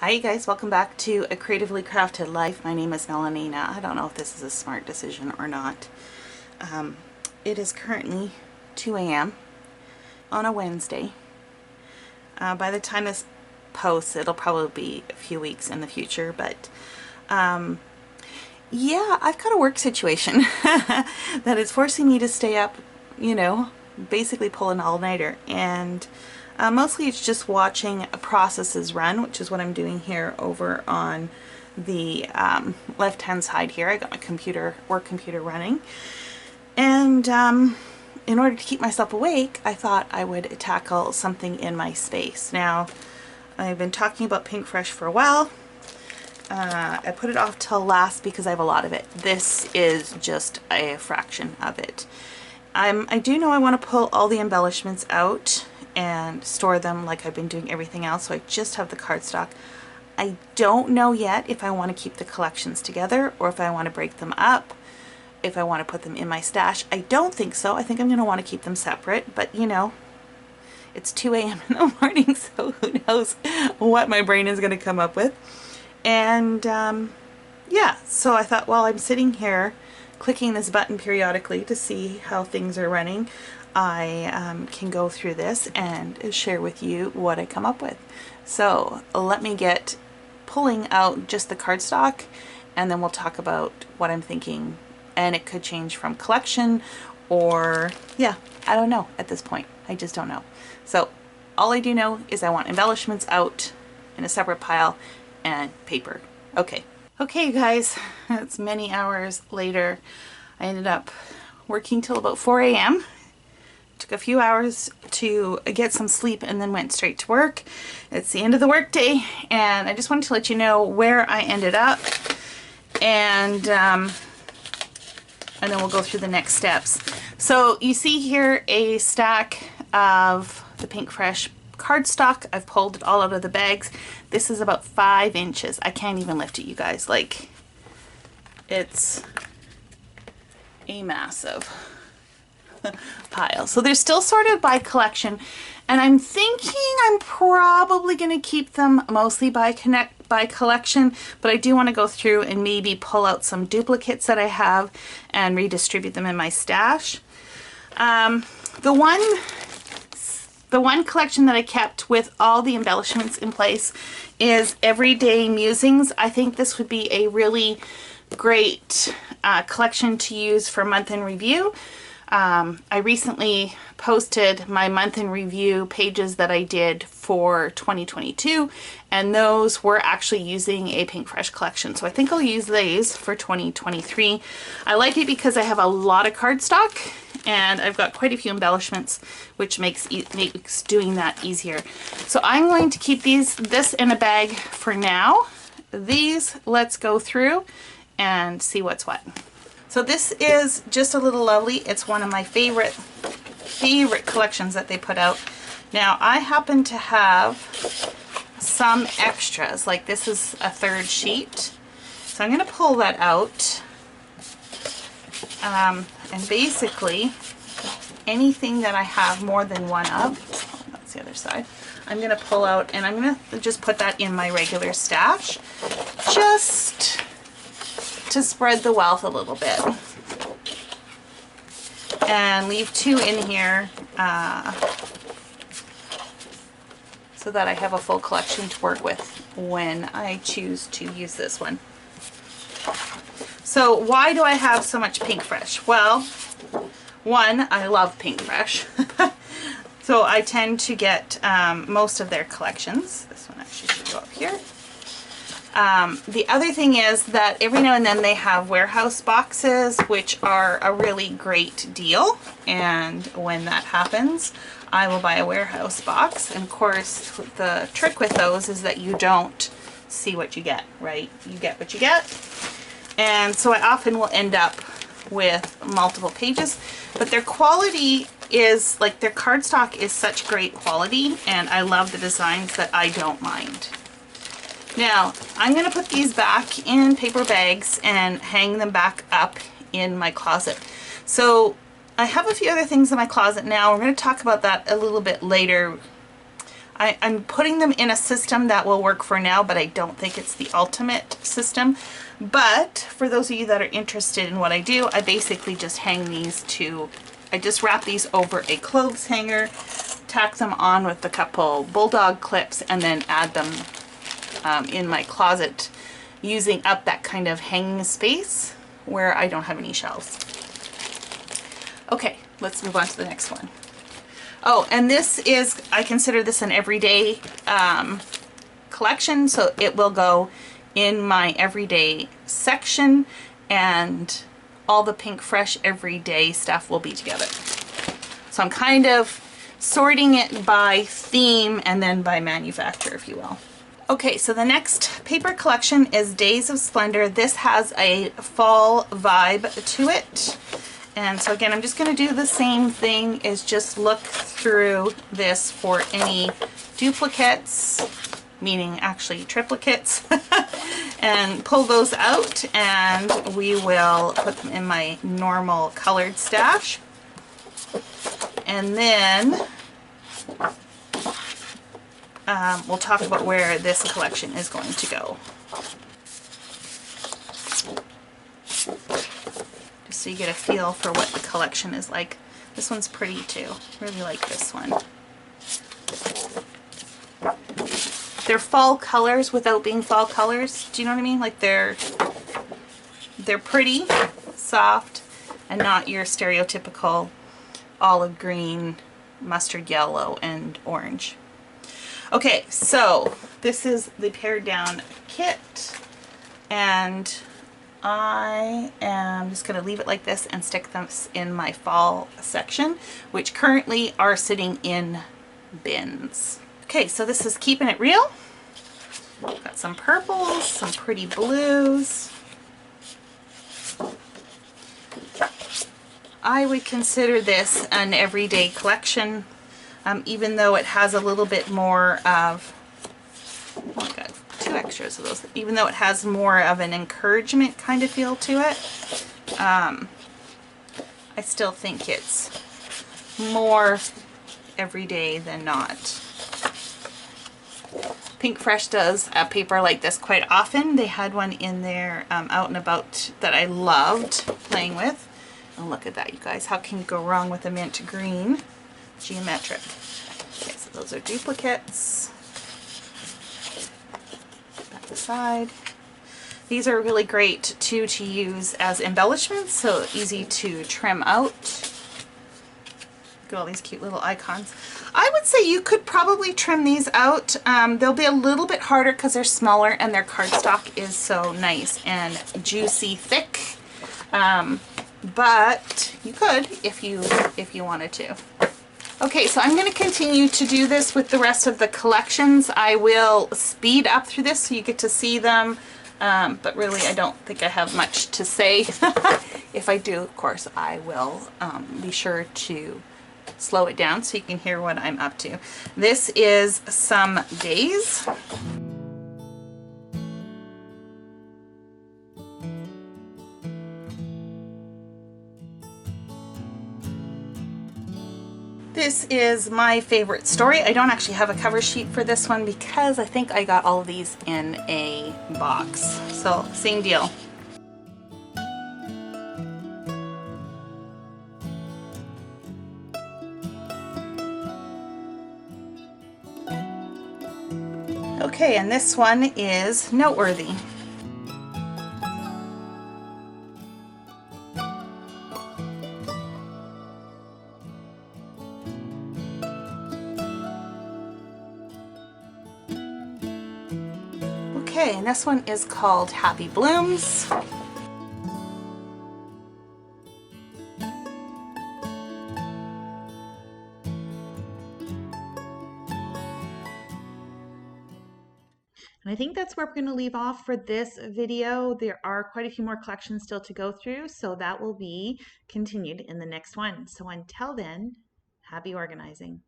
Hi you guys, welcome back to A Creatively Crafted Life. My name is Melanie. Now, I don't know if this is a smart decision or not. It is currently 2 a.m. on a Wednesday. By the time this posts, it'll probably be a few weeks in the future, but yeah, I've got a work situation that is forcing me to stay up, basically pull an all-nighter, and mostly it's just watching processes run, which is what I'm doing here over on the left hand side here. I got my work computer running, and in order to keep myself awake, I thought I would tackle something in my space. Now, I've been talking about Pink Fresh for a while. I put it off till last because I have a lot of it. This is just a fraction of it. I do know I want to pull all the embellishments out and store them like I've been doing everything else, so I just have the cardstock. I don't know yet if I want to keep the collections together or if I want to break them up, if I want to put them in my stash. I don't think so. I think I'm going to want to keep them separate, but it's 2 a.m. in the morning, so who knows what my brain is going to come up with. And yeah, so I thought while I'm sitting here clicking this button periodically to see how things are running, I can go through this and share with you what I come up with. So let me get pulling out just the cardstock, and then we'll talk about what I'm thinking. And it could change from collection, or yeah, I don't know at this point. I just don't know. So all I do know is I want embellishments out in a separate pile and paper. Okay, you guys, it's many hours later. I ended up working till about 4 a.m. Took a few hours to get some sleep and then went straight to work. It's the end of the work day, and I just wanted to let you know where I ended up, and then we'll go through the next steps. So you see here a stack of the Pink Fresh cardstock. I've pulled it all out of the bags. This is about 5 inches. I can't even lift it, you guys. Like, it's a massive pile. So they're still sorted by collection, and I'm thinking I'm probably going to keep them mostly by collection, but I do want to go through and maybe pull out some duplicates that I have and redistribute them in my stash. The one collection that I kept with all the embellishments in place is Everyday Musings. I think this would be a really great collection to use for month in review. I recently posted my month in review pages that I did for 2022, and those were actually using a Pink Fresh collection. So I think I'll use these for 2023. I like it because I have a lot of cardstock and I've got quite a few embellishments, which makes doing that easier. So I'm going to keep this in a bag for now. These, let's go through and see what's what. So this is Just a Little Lovely. It's one of my favorite collections that they put out. Now, I happen to have some extras, like this is a 3rd sheet. So I'm going to pull that out. And basically, anything that I have more than one of, that's the other side, I'm going to pull out, and I'm going to just put that in my regular stash, just to spread the wealth a little bit, and leave 2 in here so that I have a full collection to work with when I choose to use this one. So why do I have so much Pink Fresh? Well, one, I love Pink Fresh. So I tend to get most of their collections. This one actually should go up here. The other thing is that every now and then they have warehouse boxes, which are a really great deal, and when that happens I will buy a warehouse box. And of course the trick with those is that you don't see what you get, right? You get what you get, and so I often will end up with multiple pages, but their quality is, like, their cardstock is such great quality, and I love the designs that I don't mind. Now, I'm going to put these back in paper bags and hang them back up in my closet. So I have a few other things in my closet now. We're going to talk about that a little bit later. I'm putting them in a system that will work for now, but I don't think it's the ultimate system. But for those of you that are interested in what I do, I basically just hang these I just wrap these over a clothes hanger, tack them on with a couple bulldog clips, and then add them in my closet, using up that kind of hanging space where I don't have any shelves. Okay, let's move on to the next one. Oh, and this is, I consider this an everyday collection, so it will go in my everyday section, and all the Pink Fresh everyday stuff will be together. So I'm kind of sorting it by theme and then by manufacturer, if you will. Okay, so the next paper collection is Days of Splendor. This has a fall vibe to it. And so again, I'm just going to do the same thing, is just look through this for any duplicates, meaning actually triplicates, and pull those out, and we will put them in my normal colored stash. And then we'll talk about where this collection is going to go. Just so you get a feel for what the collection is like. This one's pretty too. Really like this one. They're fall colors without being fall colors. Do you know what I mean? Like they're pretty, soft, and not your stereotypical olive green, mustard yellow, and orange. Okay, so this is the pared down kit, and I am just going to leave it like this and stick them in my fall section, which currently are sitting in bins. Okay, so this is Keeping It Real. Got some purples, some pretty blues. I would consider this an everyday collection, even though it has a little bit more of, oh my God, 2 extras of those, even though it has more of an encouragement kind of feel to it. I still think it's more everyday than not. Pink Fresh does a paper like this quite often. They had one in there out and about that I loved playing with. And look at that, you guys. How can you go wrong with a mint green? Geometric. Okay, so those are duplicates. Back aside. These are really great too to use as embellishments, so easy to trim out. Look at all these cute little icons. I would say you could probably trim these out. They'll be a little bit harder because they're smaller and their cardstock is so nice and juicy thick. But you could if you wanted to. Okay, so I'm going to continue to do this with the rest of the collections. I will speed up through this so you get to see them, but really I don't think I have much to say. If I do, of course, I will be sure to slow it down so you can hear what I'm up to. This is Some Days. This is my favorite story. I don't actually have a cover sheet for this one because I think I got all of these in a box. So same deal. Okay, and this one is Noteworthy. Okay, and this one is called Happy Blooms. And I think that's where we're going to leave off for this video. There are quite a few more collections still to go through, so that will be continued in the next one. So until then, happy organizing.